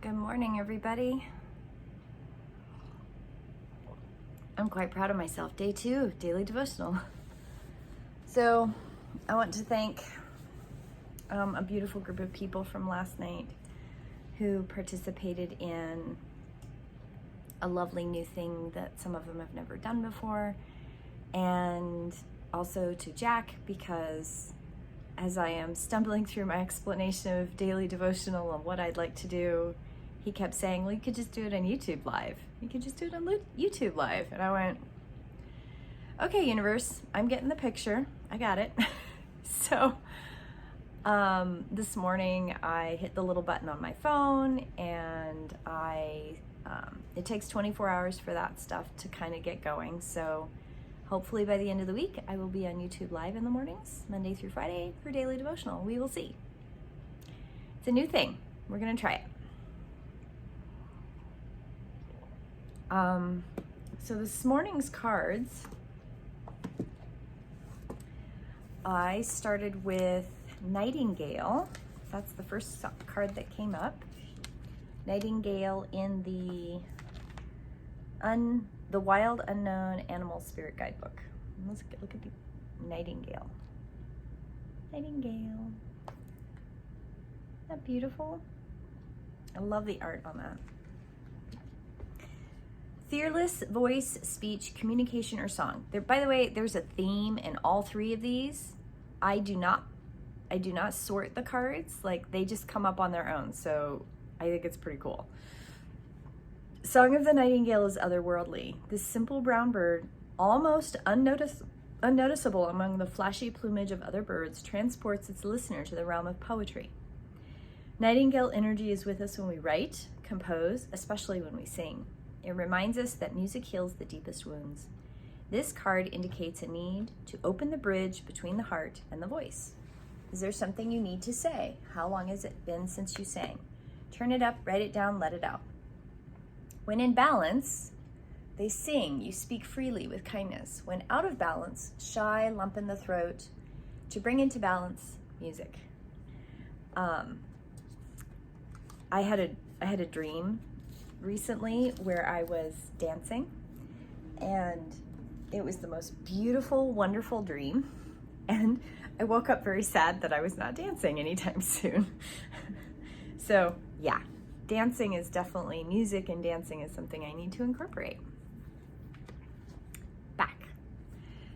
Good morning, everybody. I'm quite proud of myself. Day 2 of Daily Devotional. So I want to thank a beautiful group of people from last night who participated in a lovely new thing that some of them have never done before. And also to Jack, because as I am stumbling through my explanation of Daily Devotional and what I'd like to do, he kept saying, well, you could just do it on YouTube Live. You could just do it on YouTube Live. And I went, okay, universe, I'm getting the picture. I got it. So this morning I hit the little button on my phone, and it takes 24 hours for that stuff to kind of get going. So hopefully by the end of the week, I will be on YouTube Live in the mornings, Monday through Friday, for Daily Devotional. We will see. It's a new thing. We're going to try it. So this morning's cards, I started with Nightingale. That's the first card that came up. Nightingale in the Wild Unknown Animal Spirit Guidebook. Let's look at the Nightingale. Nightingale. Isn't that beautiful? I love the art on that. Fearless voice, speech, communication, or song. By the way, there's a theme in all three of these. I do not sort the cards. Like, they just come up on their own. So I think it's pretty cool. Song of the Nightingale is otherworldly. This simple brown bird, almost unnoticeable among the flashy plumage of other birds, transports its listener to the realm of poetry. Nightingale energy is with us when we write, compose, especially when we sing. It reminds us that music heals the deepest wounds. This card indicates a need to open the bridge between the heart and the voice. Is there something you need to say? How long has it been since you sang? Turn it up, write it down, let it out. When in balance, they sing, you speak freely with kindness. When out of balance, shy, lump in the throat. To bring into balance, music. I had a dream recently where I was dancing, and it was the most beautiful, wonderful dream. And I woke up very sad that I was not dancing anytime soon. So yeah, dancing is definitely music, and dancing is something I need to incorporate. Back.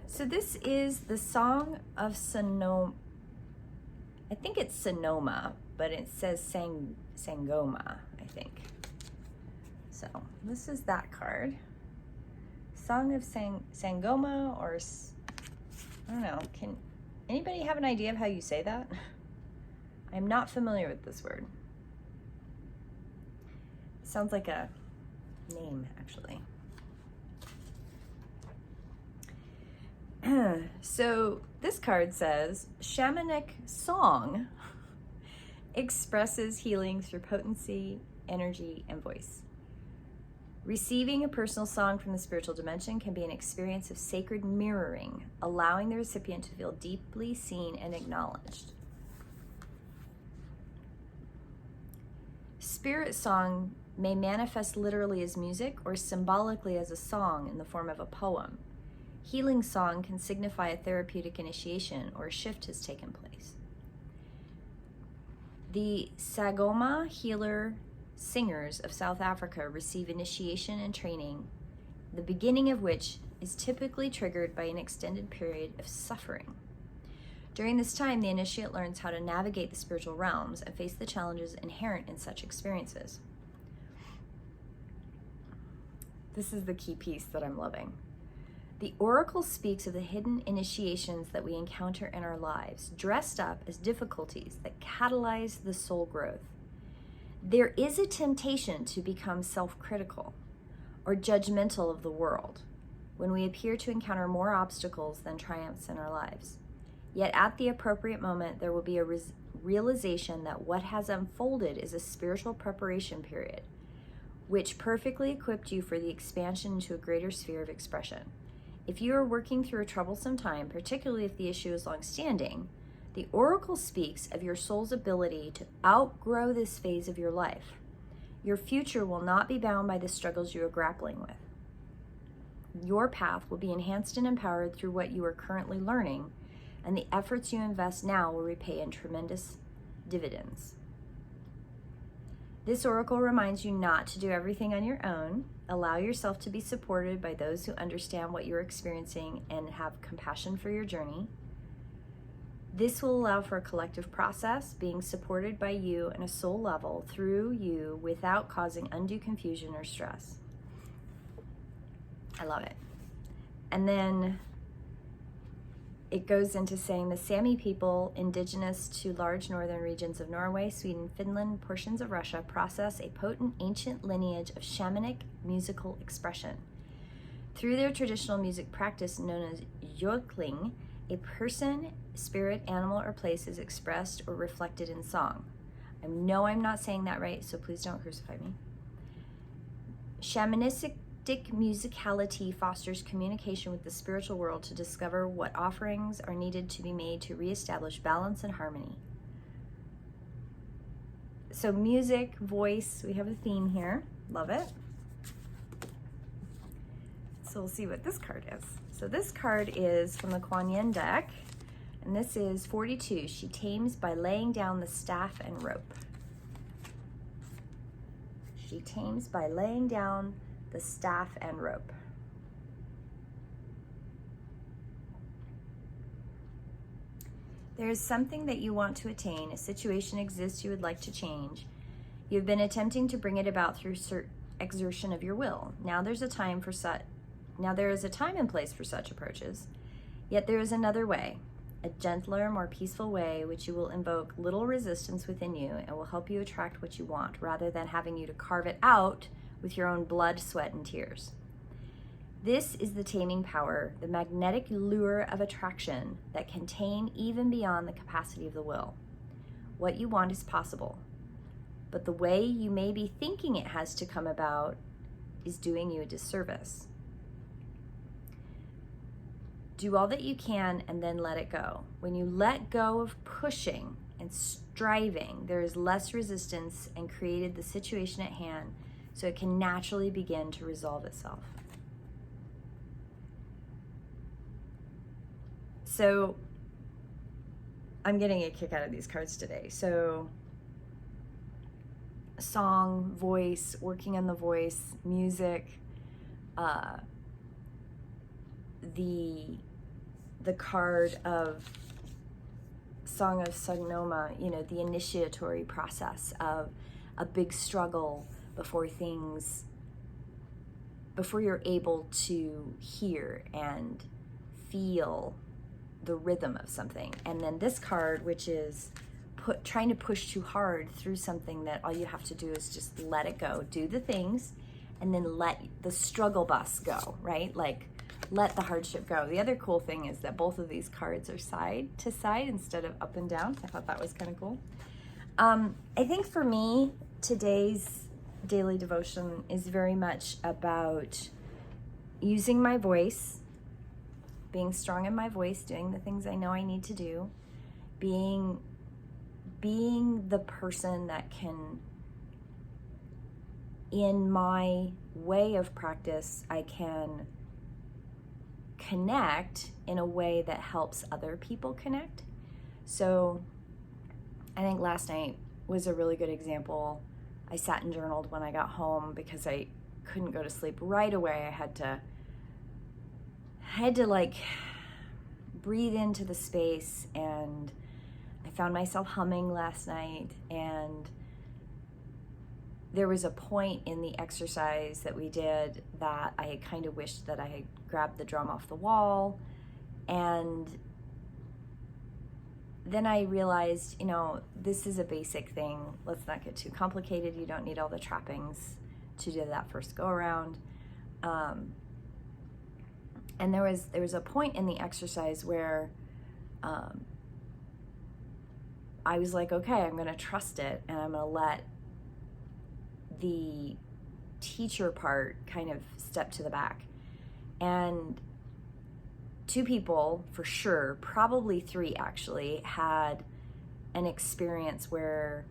So this is the Song of Sonoma. I think it's Sonoma, but it says Sangoma, I think. So this is that card. Song of Sangoma, or I don't know. Can anybody have an idea of how you say that? I'm not familiar with this word. It sounds like a name, actually. So this card says, shamanic song expresses healing through potency, energy, and voice. Receiving a personal song from the spiritual dimension can be an experience of sacred mirroring, allowing the recipient to feel deeply seen and acknowledged. Spirit song may manifest literally as music or symbolically as a song in the form of a poem. Healing song can signify a therapeutic initiation or a shift has taken place. The Sangoma healer singers of South Africa receive initiation and training, the beginning of which is typically triggered by an extended period of suffering. During this time, the initiate learns how to navigate the spiritual realms and face the challenges inherent in such experiences. This is the key piece that I'm loving. The oracle speaks of the hidden initiations that we encounter in our lives, dressed up as difficulties that catalyze the soul growth. There is a temptation to become self-critical or judgmental of the world when we appear to encounter more obstacles than triumphs in our lives. Yet at the appropriate moment, there will be a realization that what has unfolded is a spiritual preparation period, which perfectly equipped you for the expansion into a greater sphere of expression. If you are working through a troublesome time, particularly if the issue is long-standing, the oracle speaks of your soul's ability to outgrow this phase of your life. Your future will not be bound by the struggles you are grappling with. Your path will be enhanced and empowered through what you are currently learning, and the efforts you invest now will repay in tremendous dividends. This oracle reminds you not to do everything on your own. Allow yourself to be supported by those who understand what you're experiencing and have compassion for your journey. This will allow for a collective process, being supported by you on a soul level through you without causing undue confusion or stress. I love it. And then it goes into saying the Sami people, indigenous to large northern regions of Norway, Sweden, Finland, portions of Russia, process a potent ancient lineage of shamanic musical expression. Through their traditional music practice known as jodling, a person, spirit, animal, or place is expressed or reflected in song. I know I'm not saying that right, so please don't crucify me. Shamanistic musicality fosters communication with the spiritual world to discover what offerings are needed to be made to reestablish balance and harmony. So music, voice, we have a theme here. Love it. So we'll see what this card is. So this card is from the Kuan Yin deck, and this is 42. She tames by laying down the staff and rope. She tames by laying down the staff and rope. There is something that you want to attain, a situation exists you would like to change. You've been attempting to bring it about through exertion of your will. Now there is a time and place for such approaches. Yet there is another way, a gentler, more peaceful way, which you will invoke little resistance within you and will help you attract what you want, rather than having you to carve it out with your own blood, sweat, and tears. This is the taming power, the magnetic lure of attraction that can tame even beyond the capacity of the will. What you want is possible, but the way you may be thinking it has to come about is doing you a disservice. Do all that you can and then let it go. When you let go of pushing and striving, there is less resistance and created the situation at hand, so it can naturally begin to resolve itself. So I'm getting a kick out of these cards today. So song, voice, working on the voice, music, the card of Song of Sonoma, the initiatory process of a big struggle before you're able to hear and feel the rhythm of something. And then this card, which is trying to push too hard through something that all you have to do is just let it go. Do the things and then let the struggle bus go, right? Like, let the hardship go. The other cool thing is that both of these cards are side to side instead of up and down. I thought that was kind of cool. I think for me, today's daily devotion is very much about using my voice, being strong in my voice, doing the things I know I need to do, being the person that can, in my way of practice, I can connect in a way that helps other people connect. So I think last night was a really good example. I sat and journaled when I got home because I couldn't go to sleep right away. I had to like breathe into the space, and I found myself humming last night, and there was a point in the exercise that we did that I had kind of wished that I had grabbed the drum off the wall. And then I realized, this is a basic thing. Let's not get too complicated. You don't need all the trappings to do that first go around. And there was a point in the exercise where I was like, okay, I'm going to trust it, and I'm going to let the teacher part kind of step to the back. And 2 people for sure, probably 3 actually, had an experience where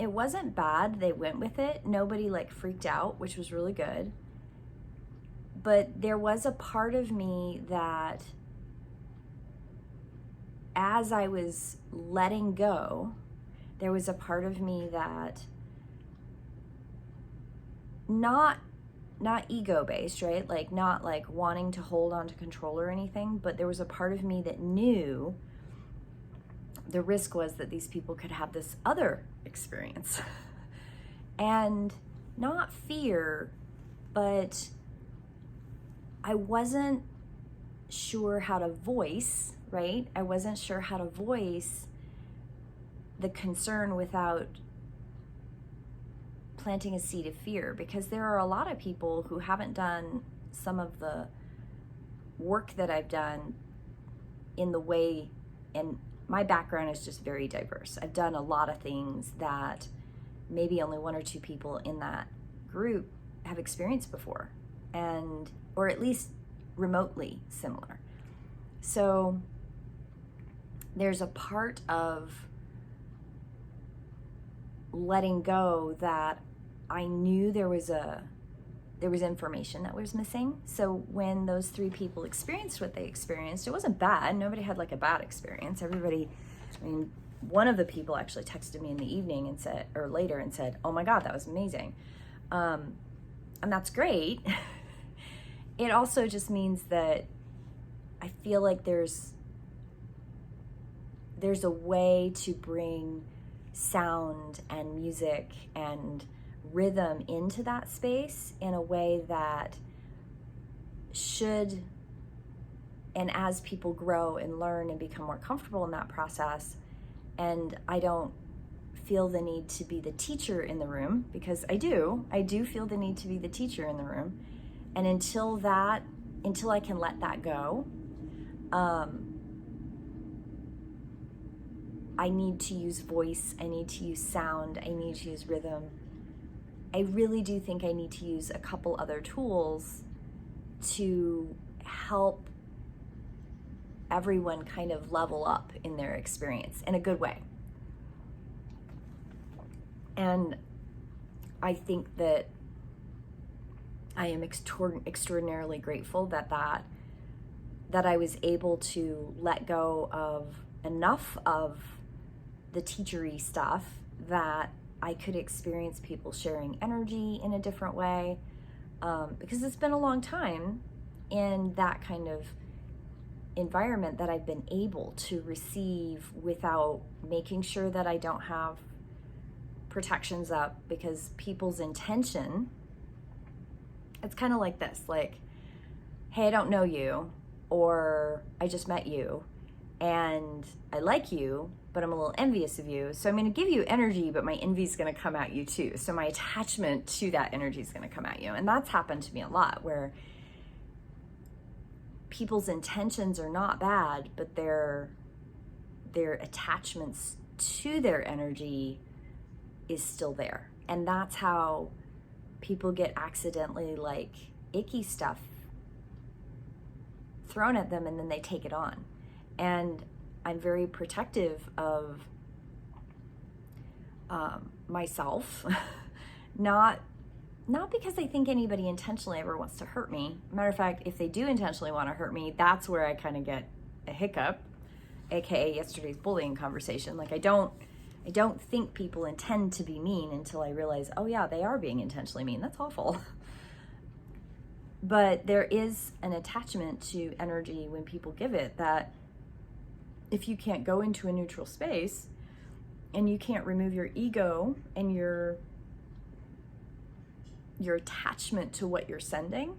it wasn't bad. They went with it. Nobody like freaked out, which was really good. But there was a part of me that, as I was letting go, there was a part of me that, not ego based, right? Like not like wanting to hold on to control or anything, but there was a part of me that knew the risk was that these people could have this other experience. And not fear, but I wasn't sure how to voice, right? I wasn't sure how to voice the concern without planting a seed of fear, because there are a lot of people who haven't done some of the work that I've done in the way, and my background is just very diverse. I've done a lot of things that maybe only one or two people in that group have experienced before, and or at least remotely similar. So there's a part of letting go that I knew there was information that was missing. So when those three people experienced what they experienced, it wasn't bad. Nobody had like a bad experience. Everybody, I mean, one of the people actually texted me in the evening and said, or later, and said, "Oh my God, that was amazing." And that's great. It also just means that I feel like there's a way to bring sound and music and rhythm into that space in a way that should, and as people grow and learn and become more comfortable in that process, and I don't feel the need to be the teacher in the room, because I do feel the need to be the teacher in the room, and until I can let that go, I need to use voice, I need to use sound, I need to use rhythm. I really do think I need to use a couple other tools to help everyone kind of level up in their experience in a good way. And I think that I am extraordinarily grateful that I was able to let go of enough of the teachery stuff that I could experience people sharing energy in a different way, because it's been a long time in that kind of environment that I've been able to receive without making sure that I don't have protections up, because people's intention, it's kind of like this, like, hey, I don't know you, or I just met you and I like you, but I'm a little envious of you. So I'm going to give you energy, but my envy is going to come at you too. So my attachment to that energy is going to come at you. And that's happened to me a lot, where people's intentions are not bad, but their attachments to their energy is still there. And that's how people get accidentally like icky stuff thrown at them, and then they take it on. And I'm very protective of myself, not because I think anybody intentionally ever wants to hurt me. Matter of fact, if they do intentionally want to hurt me, that's where I kind of get a hiccup, aka yesterday's bullying conversation. Like I don't think people intend to be mean until I realize, oh yeah, they are being intentionally mean. That's awful. But there is an attachment to energy when people give it, that if you can't go into a neutral space and you can't remove your ego and your attachment to what you're sending.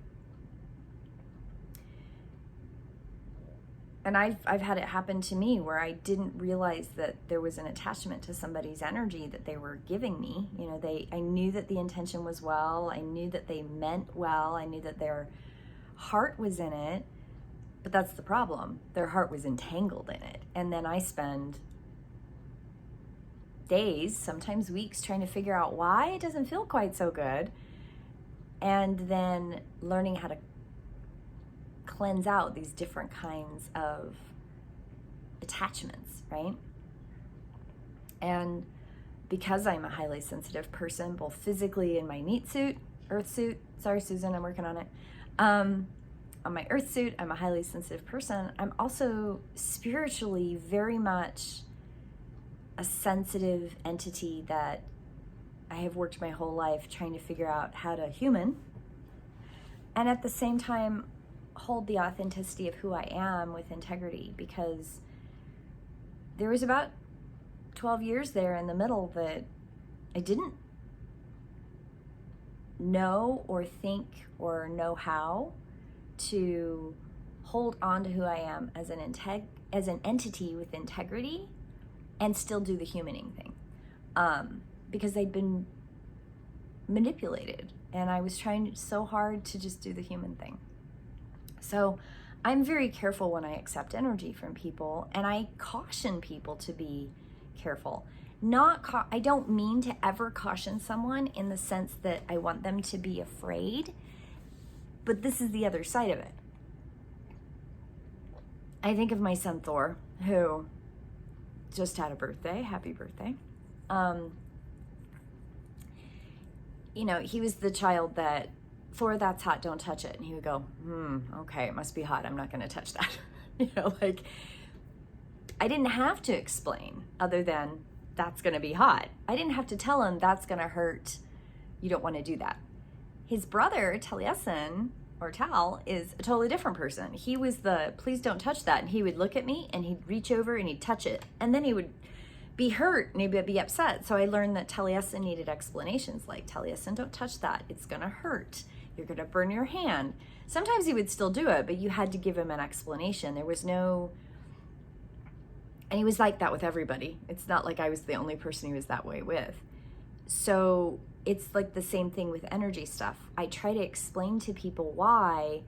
And I've had it happen to me where I didn't realize that there was an attachment to somebody's energy that they were giving me. You know, I knew that the intention was well, I knew that they meant well, I knew that their heart was in it, but that's the problem. Their heart was entangled in it. And then I spend days, sometimes weeks, trying to figure out why it doesn't feel quite so good. And then learning how to cleanse out these different kinds of attachments, right? And because I'm a highly sensitive person, both physically in my meat suit, earth suit. Sorry, Susan, I'm working on it. On my earth suit, I'm a highly sensitive person. I'm also spiritually very much a sensitive entity that I have worked my whole life trying to figure out how to human, and at the same time hold the authenticity of who I am with integrity, because there was about 12 years there in the middle that I didn't know or think or know how to hold on to who I am as an entity with integrity and still do the humaning thing, because I'd been manipulated and I was trying so hard to just do the human thing. So I'm very careful when I accept energy from people, and I caution people to be careful. I don't mean to ever caution someone in the sense that I want them to be afraid, but this is the other side of it. I think of my son Thor, who just had a birthday. Happy birthday. He was the child that, Thor, that's hot, don't touch it. And he would go, okay, it must be hot, I'm not going to touch that. I didn't have to explain other than that's going to be hot. I didn't have to tell him that's going to hurt. You don't want to do that. His brother, Taliesin, or Tal, is a totally different person. He was the, please don't touch that. And he would look at me and he'd reach over and he'd touch it. And then he would be hurt and he'd be upset. So I learned that Taliesin needed explanations like, Taliesin, don't touch that. It's going to hurt. You're going to burn your hand. Sometimes he would still do it, but you had to give him an explanation. There was no, and he was like that with everybody. It's not like I was the only person he was that way with. So it's like the same thing with energy stuff. I try to explain to people why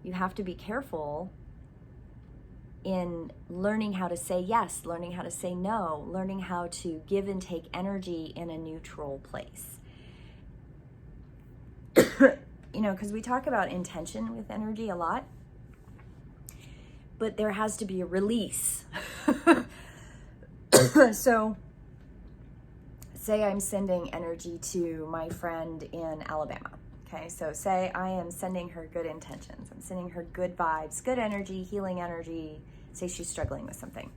you have to be careful in learning how to say yes, learning how to say no, learning how to give and take energy in a neutral place. Because we talk about intention with energy a lot, but there has to be a release. So say I'm sending energy to my friend in Alabama. Okay, so say I am sending her good intentions. I'm sending her good vibes, good energy, healing energy. Say she's struggling with something.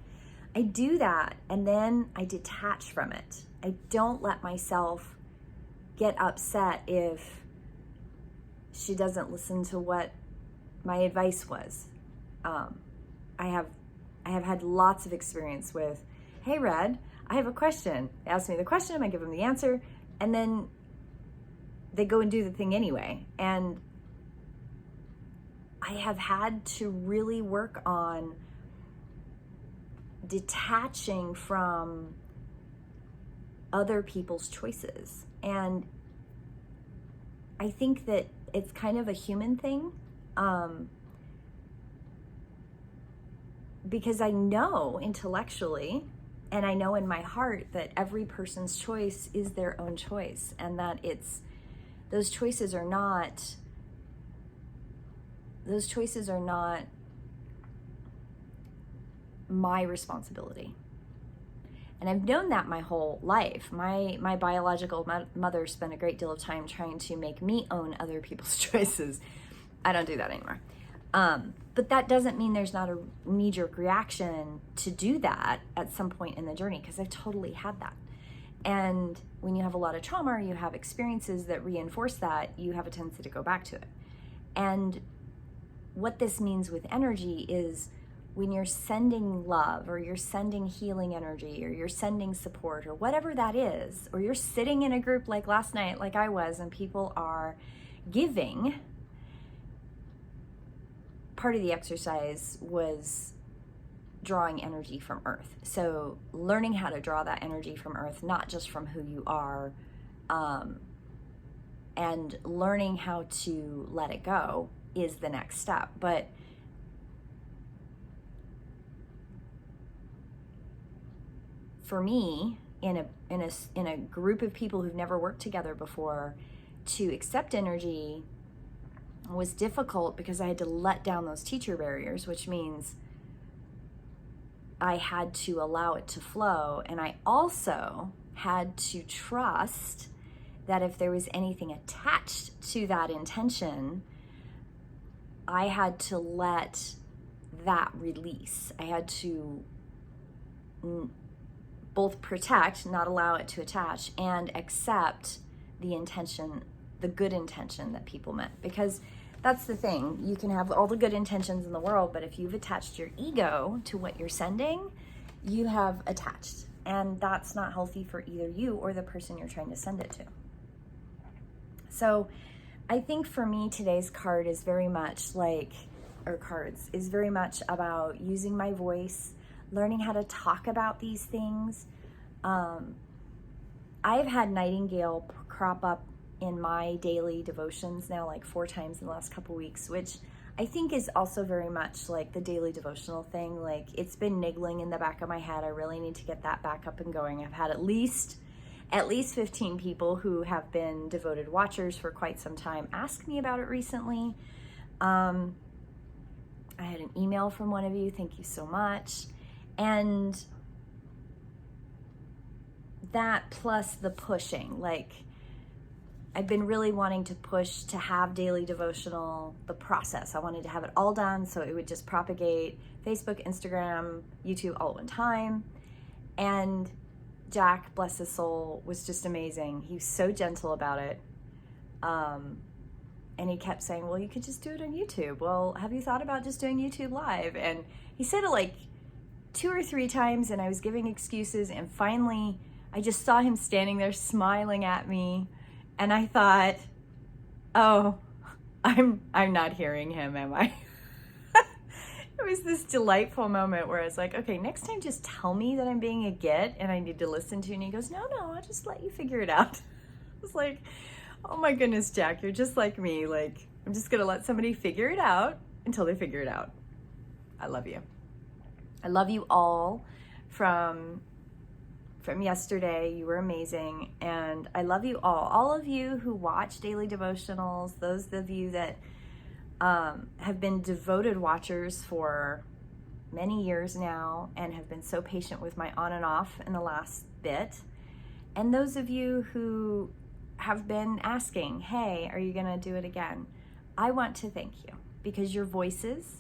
I do that and then I detach from it. I don't let myself get upset if she doesn't listen to what my advice was. I have had lots of experience with, hey, Red, I have a question. They ask me the question, I give them the answer, and then they go and do the thing anyway. And I have had to really work on detaching from other people's choices. And I think that it's kind of a human thing, because I know intellectually and I know in my heart that every person's choice is their own choice, and that those choices are not my responsibility. And I've known that my whole life. My biological mother spent a great deal of time trying to make me own other people's choices. I don't do that anymore. But that doesn't mean there's not a knee-jerk reaction to do that at some point in the journey, because I've totally had that. And when you have a lot of trauma or you have experiences that reinforce that, you have a tendency to go back to it. And what this means with energy is when you're sending love or you're sending healing energy or you're sending support or whatever that is, or you're sitting in a group like last night, like I was, and people are giving, part of the exercise was drawing energy from Earth. So learning how to draw that energy from Earth, not just from who you are, and learning how to let it go is the next step. But for me, in a group of people who've never worked together before, to accept energy was difficult because I had to let down those teacher barriers, which means I had to allow it to flow. And I also had to trust that if there was anything attached to that intention, I had to let that release. I had to both protect, not allow it to attach, and accept the intention, the good intention that people meant. Because that's the thing. You can have all the good intentions in the world, but if you've attached your ego to what you're sending, you have attached. And that's not healthy for either you or the person you're trying to send it to. So I think for me, today's card is very much like, or cards, is very much about using my voice, learning how to talk about these things. I've had Nightingale crop up in my daily devotions now like 4 times in the last couple weeks, which I think is also very much like the daily devotional thing. Like, it's been niggling in the back of my head. I really need to get that back up and going. I've had at least 15 people who have been devoted watchers for quite some time ask me about it recently. I had an email from one of you. Thank you so much. And that plus the pushing, like, I've been really wanting to push to have daily devotional, the process. I wanted to have it all done so it would just propagate Facebook, Instagram, YouTube all at one time. And Jack, bless his soul, was just amazing. He was so gentle about it. And he kept saying, well, you could just do it on YouTube. Well, have you thought about just doing YouTube Live? And he said it like 2 or 3 times, and I was giving excuses. And finally, I just saw him standing there smiling at me. And I thought, oh, I'm not hearing him, am I? It was this delightful moment where I was like, okay, next time just tell me that I'm being a git and I need to listen to you. And he goes, no, I'll just let you figure it out. I was like, oh my goodness, Jack, you're just like me. Like, I'm just going to let somebody figure it out until they figure it out. I love you. I love you all from yesterday. You were amazing. And I love you all of you who watch daily devotionals, those of you that have been devoted watchers for many years now and have been so patient with my on and off in the last bit. And those of you who have been asking, hey, are you going to do it again? I want to thank you because your voices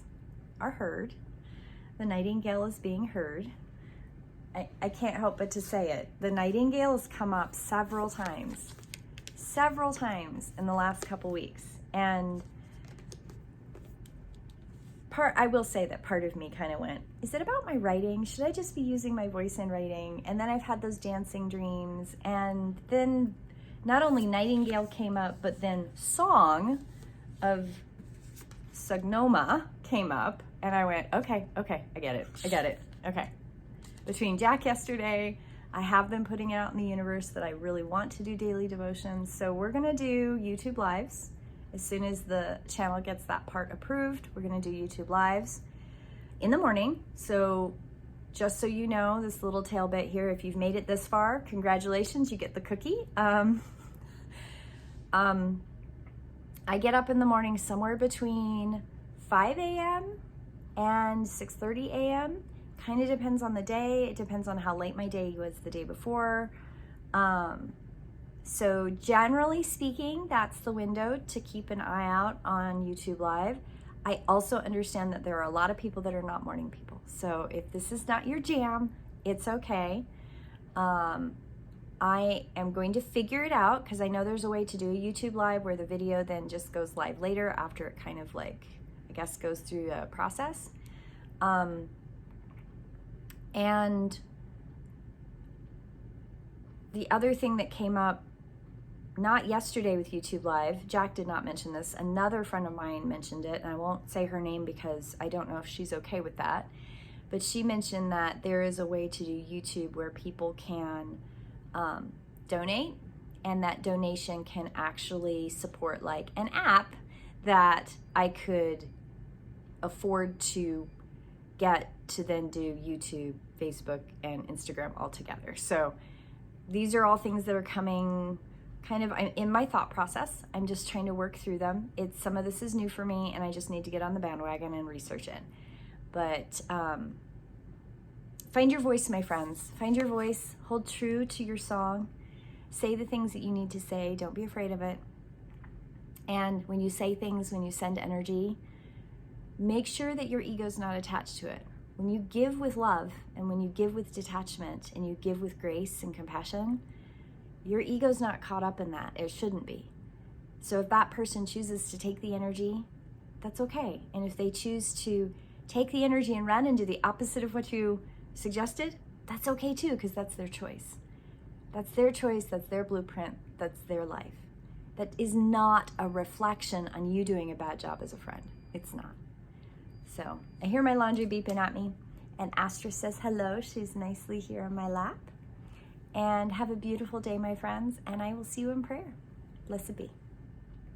are heard. The Nightingale is being heard. I can't help but to say it. The Nightingale has come up several times in the last couple weeks. And I will say that part of me kind of went, is it about my writing? Should I just be using my voice in writing? And then I've had those dancing dreams. And then not only Nightingale came up, but then Song of Sonoma came up. And I went, okay, I get it. Okay. Between Jack yesterday, I have been putting out in the universe that I really want to do daily devotions. So we're going to do YouTube Lives. As soon as the channel gets that part approved, we're going to do YouTube Lives in the morning. So just so you know, this little tail bit here, if you've made it this far, congratulations, you get the cookie. I get up in the morning somewhere between 5 a.m. and 6:30 a.m. Kind of depends on the day. It depends on how late my day was the day before. So generally speaking, that's the window to keep an eye out on YouTube Live. I also understand that there are a lot of people that are not morning people. So if this is not your jam, it's okay. I am going to figure it out because I know there's a way to do a YouTube Live where the video then just goes live later after it kind of like, I guess, goes through a process. And the other thing that came up, not yesterday with YouTube Live, Jack did not mention this, another friend of mine mentioned it, and I won't say her name because I don't know if she's okay with that, but she mentioned that there is a way to do YouTube where people can donate, and that donation can actually support like an app that I could afford to get to then do YouTube, Facebook, and Instagram all together. So these are all things that are coming kind of in my thought process. I'm just trying to work through them. Some of this is new for me and I just need to get on the bandwagon and research it. But Find your voice, my friends. Find your voice. Hold true to your song. Say the things that you need to say. Don't be afraid of it. And when you say things, when you send energy, make sure that your ego's not attached to it. When you give with love, and when you give with detachment, and you give with grace and compassion, your ego's not caught up in that. It shouldn't be. So if that person chooses to take the energy, that's okay. And if they choose to take the energy and run and do the opposite of what you suggested, that's okay too, because that's their choice. That's their choice, that's their blueprint, that's their life. That is not a reflection on you doing a bad job as a friend. It's not. So I hear my laundry beeping at me, and Astra says hello. She's nicely here on my lap. And have a beautiful day, my friends, and I will see you in prayer. Blessed be.